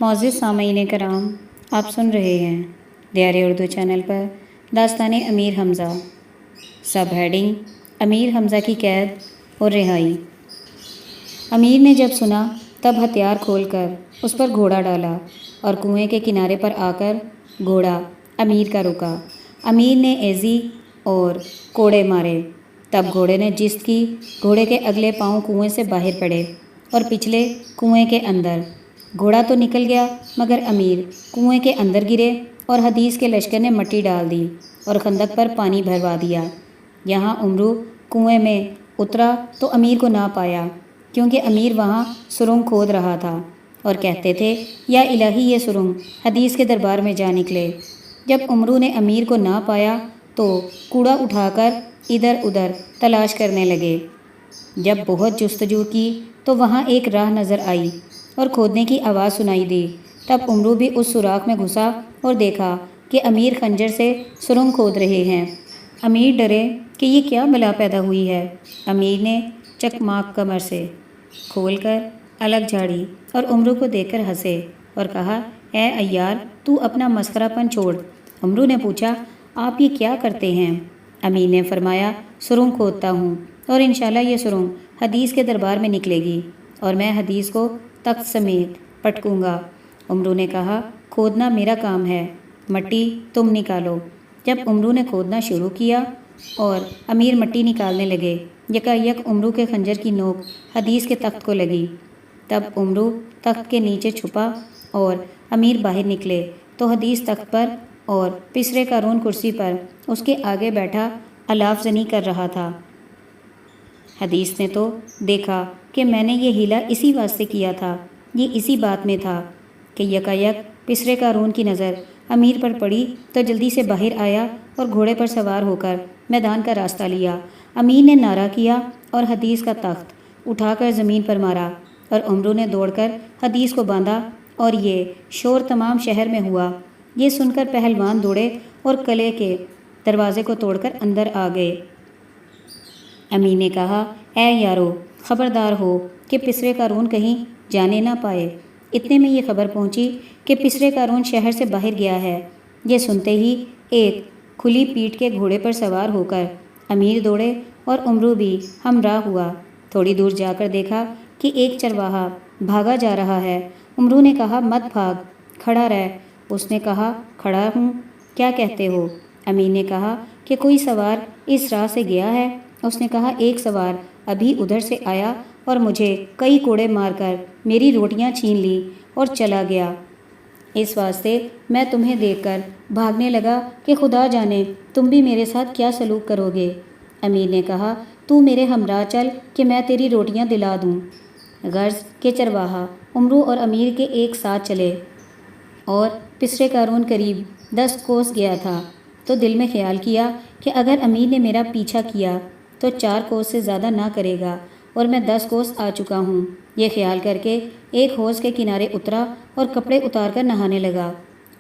معزز سامعین کرام، آپ سن رہے ہیں دیار اردو چینل پر داستان امیر حمزہ، سب ہیڈنگ امیر حمزہ کی قید اور رہائی۔ امیر نے جب سنا تب ہتھیار کھول کر اس پر گھوڑا ڈالا اور کنویں کے کنارے پر آ کر گھوڑا امیر کا رکا۔ امیر نے ایزی اور کوڑے مارے، تب گھوڑے نے جست کی۔ گھوڑے کے اگلے پاؤں کنویں سے باہر پڑے اور پچھلے کنویں کے اندر۔ گھوڑا تو نکل گیا مگر امیر کنویں کے اندر گرے اور حدیث کے لشکر نے مٹی ڈال دی اور خندق پر پانی بھروا دیا۔ یہاں عمرو کنویں میں اترا تو امیر کو نہ پایا، کیونکہ امیر وہاں سرنگ کھود رہا تھا اور کہتے تھے، یا الہی یہ سرنگ حدیث کے دربار میں جا نکلے۔ جب عمرو نے امیر کو نہ پایا تو کوڑا اٹھا کر ادھر ادھر تلاش کرنے لگے۔ جب بہت جستجو کی تو وہاں ایک راہ نظر آئی اور کھودنے کی آواز سنائی دی۔ تب عمرو بھی اس سوراخ میں گھسا اور دیکھا کہ امیر خنجر سے سرنگ کھود رہے ہیں۔ امیر ڈرے کہ یہ کیا بلا پیدا ہوئی ہے۔ امیر نے چکماک کمر سے کھول کر الگ جھاڑی اور عمرو کو دیکھ کر ہنسے اور کہا، اے عیار، تو اپنا مسخرہ پن چھوڑ۔ عمرو نے پوچھا، آپ یہ کیا کرتے ہیں؟ امیر نے فرمایا، سرنگ کھودتا ہوں اور انشاءاللہ یہ سرنگ حدیث کے دربار میں نکلے گی اور میں حدیث کو تخت سمیت پٹکوں گا۔ عمرو نے کہا، کھودنا میرا کام ہے، مٹی تم نکالو۔ جب عمرو نے کھودنا شروع کیا اور امیر مٹی نکالنے لگے، یکا یک عمرو کے خنجر کی نوک حدیث کے تخت کو لگی۔ تب عمرو تخت کے نیچے چھپا اور امیر باہر نکلے تو حدیث تخت پر اور پسرے قارون کرسی پر اس کے آگے بیٹھا الاف زنی کر رہا تھا۔ حدیث نے تو دیکھا کہ میں نے یہ ہیلا اسی واسطے کیا تھا، یہ اسی بات میں تھا کہ یکا یک پسرے قارون کی نظر امیر پر پڑی تو جلدی سے باہر آیا اور گھوڑے پر سوار ہو کر میدان کا راستہ لیا۔ امیر نے نعرہ کیا اور حدیث کا تخت اٹھا کر زمین پر مارا اور عمرو نے دوڑ کر حدیث کو باندھا اور یہ شور تمام شہر میں ہوا۔ یہ سن کر پہلوان دوڑے اور قلعے کے دروازے کو توڑ کر اندر آ گئے۔ امیر نے کہا، اے یارو، خبردار ہو کہ پسرے قارون کہیں جانے نہ پائے۔ اتنے میں یہ خبر پہنچی کہ پسرے قارون شہر سے باہر گیا ہے۔ یہ سنتے ہی ایک کھلی پیٹھ کے گھوڑے پر سوار ہو کر امیر دوڑے اور عمرو بھی ہمراہ ہوا۔ تھوڑی دور جا کر دیکھا کہ ایک چرواہا بھاگا جا رہا ہے۔ عمرو نے کہا، مت بھاگ، کھڑا رہ۔ اس نے کہا، کھڑا ہوں، کیا کہتے ہو؟ امیر نے کہا کہ کوئی سوار اس راہ سے گیا ہے۔ اس نے کہا، ایک سوار ابھی ادھر سے آیا اور مجھے کئی کوڑے مار کر میری روٹیاں چھین لی اور چلا گیا۔ اس واسطے میں تمہیں دیکھ کر بھاگنے لگا کہ خدا جانے تم بھی میرے ساتھ کیا سلوک کرو گے۔ امیر نے کہا، تو میرے ہمراہ چل کہ میں تیری روٹیاں دلا دوں۔ غرض کہ چرواہا عمرو اور امیر کے ایک ساتھ چلے اور پسرے قارون قریب 10 کوس گیا تھا تو دل میں خیال کیا کہ اگر امیر نے میرا پیچھا کیا تو 4 کوس سے زیادہ نہ کرے گا اور میں 10 کوس آ چکا ہوں۔ یہ خیال کر کے ایک حوض کے کنارے اترا اور کپڑے اتار کر نہانے لگا۔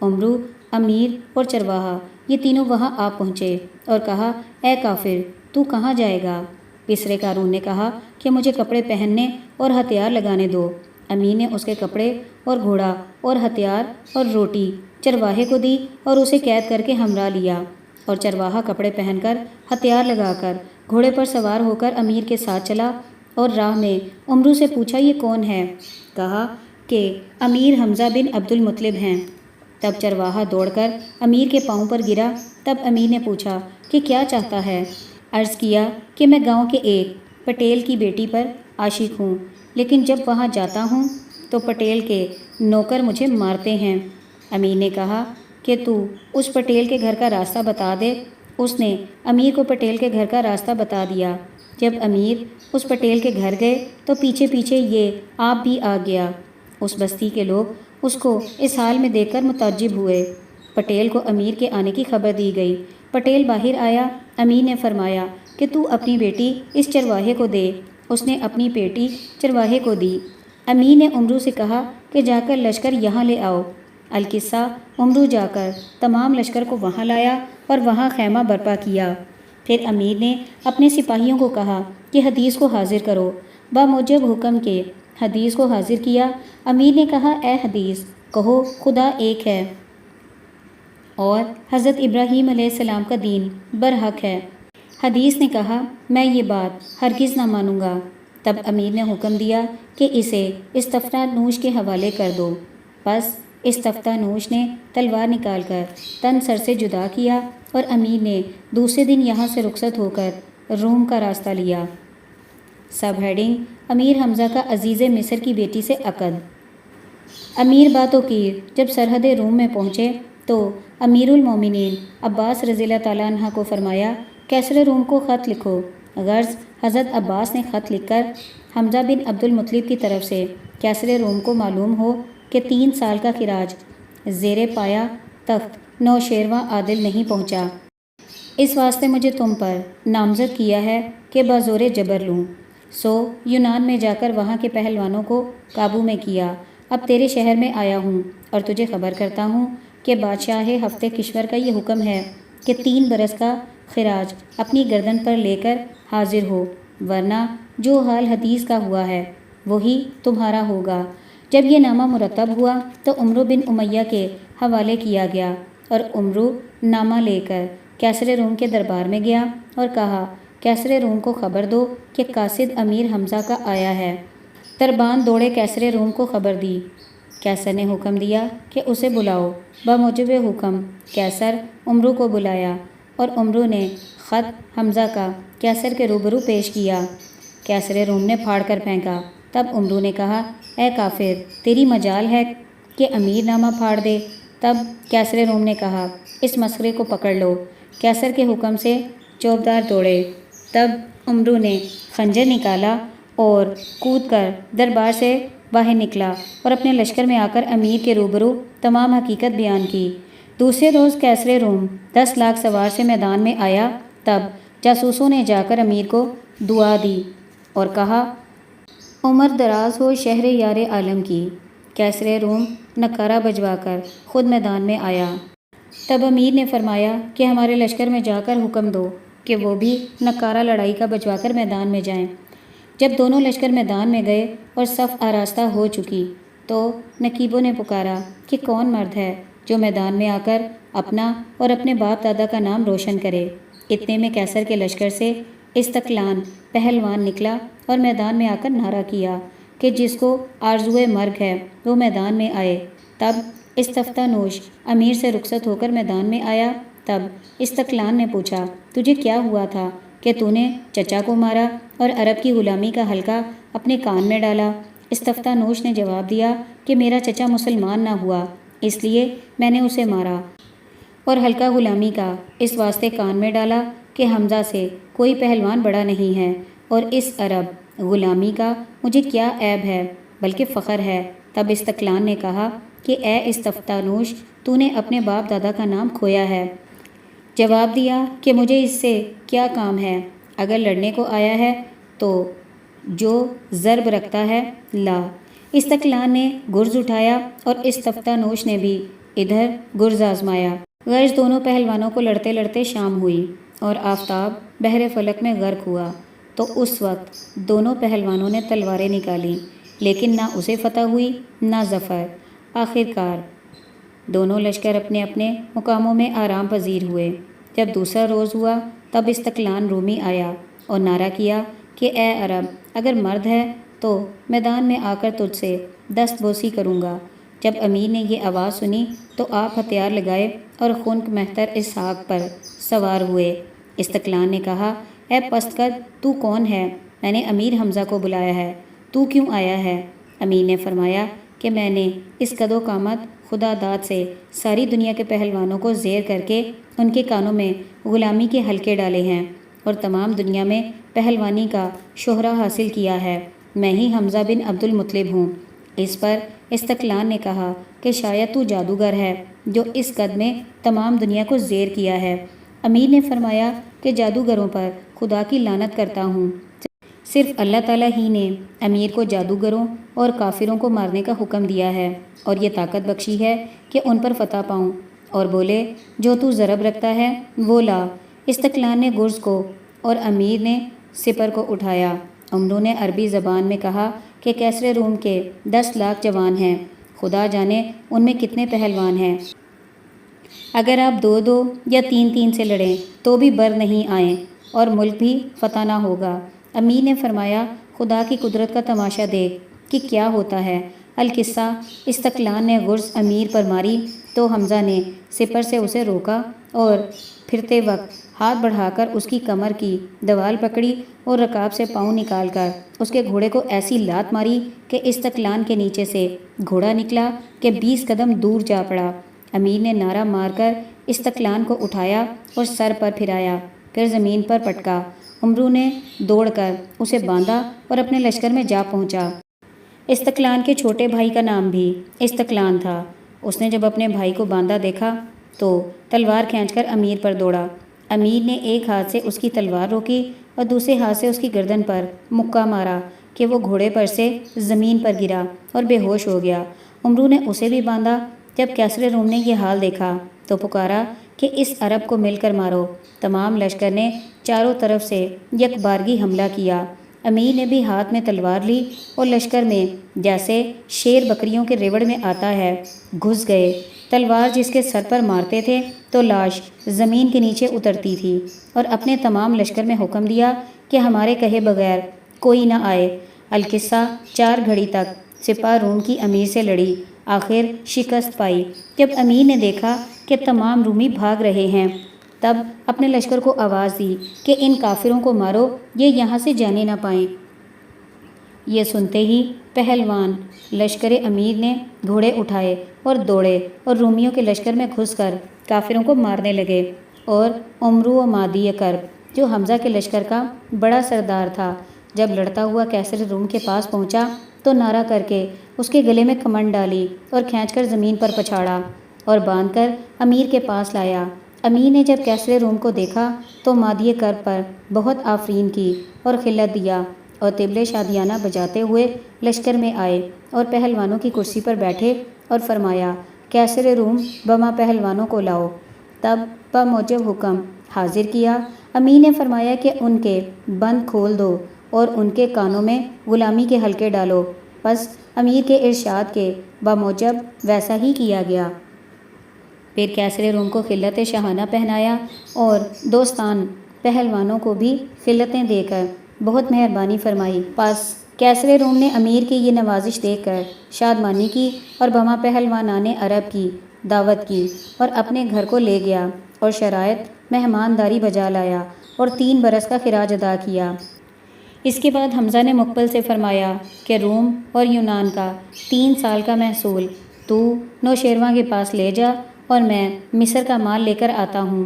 عمرو، امیر اور چرواہا یہ تینوں وہاں آ پہنچے اور کہا، اے کافر، تو کہاں جائے گا؟ پسرے قارون نے کہا کہ مجھے کپڑے پہننے اور ہتھیار لگانے دو۔ امیر نے اس کے کپڑے اور گھوڑا اور ہتھیار اور روٹی چرواہے کو دی اور اسے قید کر کے ہمراہ لیا، اور چرواہا کپڑے پہن کر ہتھیار لگا کر گھوڑے پر سوار ہو کر امیر کے ساتھ چلا اور راہ میں عمرو سے پوچھا، یہ کون ہے؟ کہا کہ امیر حمزہ بن عبد المطلب ہیں۔ تب چرواہا دوڑ کر امیر کے پاؤں پر گرا۔ تب امیر نے پوچھا کہ کیا چاہتا ہے؟ عرض کیا کہ میں گاؤں کے ایک پٹیل کی بیٹی پر عاشق ہوں، لیکن جب وہاں جاتا ہوں تو پٹیل کے نوکر مجھے مارتے ہیں۔ امیر نے کہا کہ تو اس پٹیل کے گھر کا راستہ بتا دے۔ اس نے امیر کو پٹیل کے گھر کا راستہ بتا دیا۔ جب امیر اس پٹیل کے گھر گئے تو پیچھے پیچھے یہ آپ بھی آ گیا۔ اس بستی کے لوگ اس کو اس حال میں دیکھ کر متعجب ہوئے۔ پٹیل کو امیر کے آنے کی خبر دی گئی۔ پٹیل باہر آیا۔ امیر نے فرمایا کہ تو اپنی بیٹی اس چرواہے کو دے۔ اس نے اپنی بیٹی چرواہے کو دی۔ امیر نے عمرو سے کہا کہ جا کر لشکر یہاں لے آؤ۔ القصہ عمرو جا کر تمام لشکر کو وہاں لایا اور وہاں خیمہ برپا کیا۔ پھر امیر نے اپنے سپاہیوں کو کہا کہ حدیث کو حاضر کرو۔ بموجب حکم کے حدیث کو حاضر کیا۔ امیر نے کہا اے حدیث کہو خدا ایک ہے اور حضرت ابراہیم علیہ السلام کا دین برحق ہے۔ حدیث نے کہا میں یہ بات ہرگز نہ مانوں گا۔ تب امیر نے حکم دیا کہ اسے استفتیٰ نوش کے حوالے کر دو۔ پس استفتیٰ نوش نے تلوار نکال کر تن سر سے جدا کیا اور امیر نے دوسرے دن یہاں سے رخصت ہو کر روم کا راستہ لیا۔ سب ہیڈنگ امیر حمزہ کا عزیز مصر کی بیٹی سے عقد۔ امیر باتوکیر جب سرحد روم میں پہنچے تو امیر المومنین عباس رضی اللہ تعالیٰ عنہ کو فرمایا کیسر روم کو خط لکھو۔ غرض حضرت عباس نے خط لکھ کر حمزہ بن عبد المطلب کی طرف سے کیسر روم کو معلوم ہو کہ 3 سال کا خراج زیر پایا تخت نوشیروان عادل نہیں پہنچا، اس واسطے مجھے تم پر نامزد کیا ہے کہ بازور جبر لوں۔ سو یونان میں جا کر وہاں کے پہلوانوں کو قابو میں کیا۔ اب تیرے شہر میں آیا ہوں اور تجھے خبر کرتا ہوں کہ بادشاہ ہفتہ کشور کا یہ حکم ہے کہ 3 برس کا خراج اپنی گردن پر لے کر حاضر ہو، ورنہ جو حال حدیث کا ہوا ہے وہی تمہارا ہوگا۔ جب یہ نامہ مرتب ہوا تو عمرو بن امیہ کے حوالے کیا گیا اور عمرو نامہ لے کر کیسر روم کے دربار میں گیا اور کہا کیسر روم کو خبر دو کہ قاصد امیر حمزہ کا آیا ہے۔ دربان دوڑے کیسر روم کو خبر دی۔ کیسر نے حکم دیا کہ اسے بلاؤ۔ بموجب حکم کیسر عمرو کو بلایا اور عمرو نے خط حمزہ کا کیسر کے روبرو پیش کیا۔ کیسر روم نے پھاڑ کر پھینکا۔ تب عمرو نے کہا اے کافر تیری مجال ہے کہ امیر نامہ پھاڑ دے۔ تب کیسر روم نے کہا اس مسخرے کو پکڑ لو۔ کیسر کے حکم سے چوبدار دوڑے۔ تب عمرو نے خنجر نکالا اور کود کر دربار سے باہر نکلا اور اپنے لشکر میں آ کر امیر کے روبرو تمام حقیقت بیان کی۔ دوسرے روز کیسر روم 10 لاکھ سوار سے میدان میں آیا۔ تب جاسوسوں نے جا کر امیر کو دعا دی اور کہا عمر دراز ہو شہر یار عالم کی۔ کیسر روم نکارہ بجوا کر خود میدان میں آیا۔ تب امیر نے فرمایا کہ ہمارے لشکر میں جا کر حکم دو کہ وہ بھی نکارہ لڑائی کا بجوا کر میدان میں جائیں۔ جب دونوں لشکر میدان میں گئے اور صف آراستہ ہو چکی تو نقیبوں نے پکارا کہ کون مرد ہے جو میدان میں آ کر اپنا اور اپنے باپ دادا کا نام روشن کرے۔ اتنے میں کیسر کے لشکر سے استقلان پہلوان نکلا اور میدان میں آ کر نعرہ کیا کہ جس کو آرزوئے مرگ ہے وہ میدان میں آئے۔ تب استفتیٰ نوش امیر سے رخصت ہو کر میدان میں آیا۔ تب استقلان نے پوچھا تجھے کیا ہوا تھا کہ تو نے چچا کو مارا اور عرب کی غلامی کا حلقہ اپنے کان میں ڈالا؟ استفتیٰ نوش نے جواب دیا کہ میرا چچا مسلمان نہ ہوا اس لیے میں نے اسے مارا اور حلقہ غلامی کا اس واسطے کان میں ڈالا کہ حمزہ سے کوئی پہلوان بڑا نہیں ہے اور اس عرب غلامی کا مجھے کیا عیب ہے بلکہ فخر ہے۔ تب استقلان نے کہا کہ اے استفتیٰ نوش تو نے اپنے باپ دادا کا نام کھویا ہے۔ جواب دیا کہ مجھے اس سے کیا کام ہے، اگر لڑنے کو آیا ہے تو جو ضرب رکھتا ہے لا۔ استقلان نے گرز اٹھایا اور استفتیٰ نوش نے بھی ادھر گرز آزمایا۔ غرض دونوں پہلوانوں کو لڑتے لڑتے شام ہوئی اور آفتاب بحر فلک میں غرق ہوا۔ تو اس وقت دونوں پہلوانوں نے تلواریں نکالیں لیکن نہ اسے فتح ہوئی نہ ظفر۔ آخر کار دونوں لشکر اپنے اپنے مقاموں میں آرام پذیر ہوئے۔ جب دوسرا روز ہوا تب استقلان رومی آیا اور نعرہ کیا کہ اے عرب اگر مرد ہے تو میدان میں آ کر تجھ سے دست بوسی کروں گا۔ جب امیر نے یہ آواز سنی تو آپ ہتھیار لگائے اور خنک مہتر اسحاق پر سوار ہوئے۔ استقلان نے کہا اے پست قد تو کون ہے؟ میں نے امیر حمزہ کو بلایا ہے، تو کیوں آیا ہے؟ امیر نے فرمایا کہ میں نے اس قد و قامت خدا داد سے ساری دنیا کے پہلوانوں کو زیر کر کے ان کے کانوں میں غلامی کے حلقے ڈالے ہیں اور تمام دنیا میں پہلوانی کا شہرہ حاصل کیا ہے۔ میں ہی حمزہ بن عبد المطلب ہوں۔ اس پر استقلان نے کہا کہ شاید تو جادوگر ہے جو اس قد میں تمام دنیا کو زیر کیا ہے۔ امیر نے فرمایا کہ جادوگروں پر خدا کی لعنت کرتا ہوں، صرف اللہ تعالیٰ ہی نے امیر کو جادوگروں اور کافروں کو مارنے کا حکم دیا ہے اور یہ طاقت بخشی ہے کہ ان پر فتح پاؤں۔ اور بولے جو تو ضرب رکھتا ہے وہ لا۔ استقلان نے گرز کو اور امیر نے سپر کو اٹھایا۔ عمرو نے عربی زبان میں کہا کہ کیسر روم کے 10 لاکھ جوان ہیں، خدا جانے ان میں کتنے پہلوان ہیں۔ اگر آپ 2-2 یا 3-3 سے لڑیں تو بھی بر نہیں آئیں اور ملک بھی فتح نہ ہوگا۔ امیر نے فرمایا، خدا کی قدرت کا تماشا دیکھ کہ کیا ہوتا ہے۔ القصہ استقلان نے غرز امیر پر ماری تو حمزہ نے سپر سے اسے روکا اور پھرتے وقت ہاتھ بڑھا کر اس کی کمر کی دوال پکڑی اور رکاب سے پاؤں نکال کر اس کے گھوڑے کو ایسی لات ماری کہ استقلان کے نیچے سے گھوڑا نکلا کہ 20 قدم دور جا پڑا۔ امیر نے نعرہ مار کر استقلان کو اٹھایا اور سر پر پھرایا، پھر زمین پر پٹکا۔ امرو نے دوڑ کر اسے باندھا اور اپنے لشکر میں جا پہنچا۔ استقلان کے چھوٹے بھائی کا نام بھی استقلان تھا۔ اس نے جب اپنے بھائی کو باندھا دیکھا تو تلوار کھینچ کر امیر پر دوڑا۔ امیر نے ایک ہاتھ سے اس کی تلوار روکی اور دوسرے ہاتھ سے اس کی گردن پر مکہ مارا کہ وہ گھوڑے پر سے زمین پر گرا اور بے ہوش ہو گیا۔ امرو نے اسے بھی باندھا۔ جب کیسر روم نے یہ حال دیکھا تو پکارا کہ اس عرب کو مل کر مارو۔ تمام لشکر نے چاروں طرف سے یک بارگی حملہ کیا۔ امیر نے بھی ہاتھ میں تلوار لی اور لشکر میں جیسے شیر بکریوں کے ریوڑ میں آتا ہے گھس گئے۔ تلوار جس کے سر پر مارتے تھے تو لاش زمین کے نیچے اترتی تھی، اور اپنے تمام لشکر میں حکم دیا کہ ہمارے کہے بغیر کوئی نہ آئے۔ القصہ 4 گھڑی تک سپاہ روم کی امیر سے لڑی، آخر شکست پائی۔ جب امیر نے دیکھا کہ تمام رومی بھاگ رہے ہیں تب اپنے لشکر کو آواز دی کہ ان کافروں کو مارو، یہ یہاں سے جانے نہ پائیں۔ یہ سنتے ہی پہلوان لشکر امیر نے گھوڑے اٹھائے اور دوڑے اور رومیوں کے لشکر میں گھس کر کافروں کو مارنے لگے۔ اور امرو و مادی کرب جو حمزہ کے لشکر کا بڑا سردار تھا، جب لڑتا ہوا کیسر روم کے پاس پہنچا تو نعرہ کر کے اس کے گلے میں کمند ڈالی اور کھینچ کر زمین پر پچھاڑا اور باندھ کر امیر کے پاس لایا۔ امیر نے جب کیسر روم کو دیکھا تو مادی کرب پر بہت آفرین کی اور خلعت دیا، اور طبلِ شادیانہ بجاتے ہوئے لشکر میں آئے اور پہلوانوں کی کرسی پر بیٹھے اور فرمایا، کیسر روم بما پہلوانوں کو لاؤ۔ تب بموجب حکم حاضر کیا۔ امیر نے فرمایا کہ ان کے بند کھول دو اور ان کے کانوں میں غلامی کے حلقے ڈالو۔ پس امیر کے ارشاد کے بموجب ویسا ہی کیا گیا۔ پھر کیسر روم کو خلعت شاہانہ پہنایا اور دوستان پہلوانوں کو بھی خلعتیں دے کر بہت مہربانی فرمائی۔ پس کیسر روم نے امیر کی یہ نوازش دیکھ کر شادمانی کی اور بما پہلوانان عرب کی دعوت کی اور اپنے گھر کو لے گیا اور شرائط مہمانداری بجا لایا اور 3 برس کا خراج ادا کیا۔ اس کے بعد حمزہ نے مقبل سے فرمایا کہ روم اور یونان کا 3 سال کا محصول تو نوشیروان کے پاس لے جا اور میں مصر کا مال لے کر آتا ہوں۔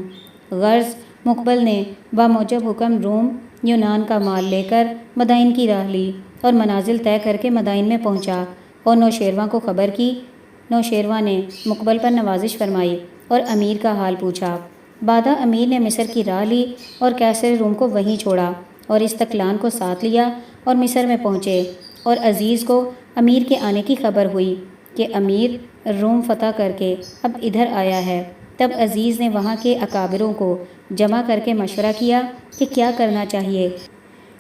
غرض مقبل نے بموجب حکم روم یونان کا مال لے کر مدائن کی راہ لی اور منازل طے کر کے مدائن میں پہنچا اور نوشیروان کو خبر کی۔ نوشیروان نے مقبل پر نوازش فرمائی اور امیر کا حال پوچھا۔ بعدہ امیر نے مصر کی راہ لی اور کیسر روم کو وہیں چھوڑا اور استقلان کو ساتھ لیا اور مصر میں پہنچے، اور عزیز کو امیر کے آنے کی خبر ہوئی کہ امیر روم فتح کر کے اب ادھر آیا ہے۔ تب عزیز نے وہاں کے اکابروں کو جمع کر کے مشورہ کیا کہ کیا کرنا چاہیے۔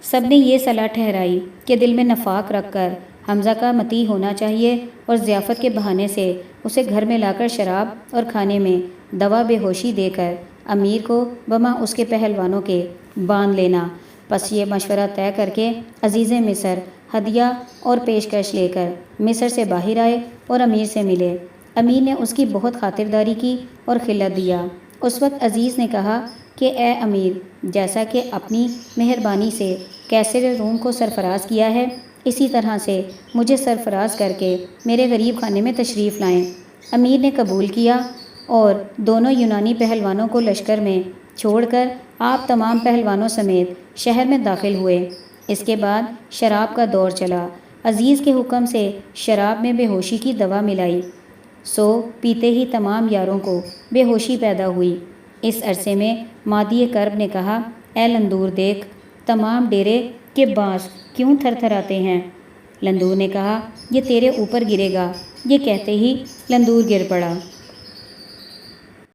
سب نے یہ صلاح ٹھہرائی کہ دل میں نفاق رکھ کر حمزہ کا مطیع ہونا چاہیے اور ضیافت کے بہانے سے اسے گھر میں لا کر شراب اور کھانے میں دوا بے ہوشی دے کر امیر کو بما اس کے پہلوانوں کے باندھ لینا۔ پس یہ مشورہ طے کر کے عزیز مصر ہدیہ اور پیشکش لے کر مصر سے باہر آئے اور امیر سے ملے۔ امیر نے اس کی بہت خاطرداری کی اور خلعت دیا۔ اس وقت عزیز نے کہا کہ اے امیر، جیسا کہ اپنی مہربانی سے کیسر روم کو سرفراز کیا ہے، اسی طرح سے مجھے سرفراز کر کے میرے غریب خانے میں تشریف لائیں۔ امیر نے قبول کیا اور دونوں یونانی پہلوانوں کو لشکر میں چھوڑ کر آپ تمام پہلوانوں سمیت شہر میں داخل ہوئے۔ اس کے بعد شراب کا دور چلا۔ عزیز کے حکم سے شراب میں بے ہوشی کی دوا ملائی، سو پیتے ہی تمام یاروں کو بے ہوشی پیدا ہوئی۔ اس عرصے میں مادی کرب نے کہا، اے لندور دیکھ، تمام ڈیرے کے بانس کیوں تھر تھر آتے ہیں؟ لندور نے کہا، یہ تیرے اوپر گرے گا۔ یہ کہتے ہی لندور گر پڑا۔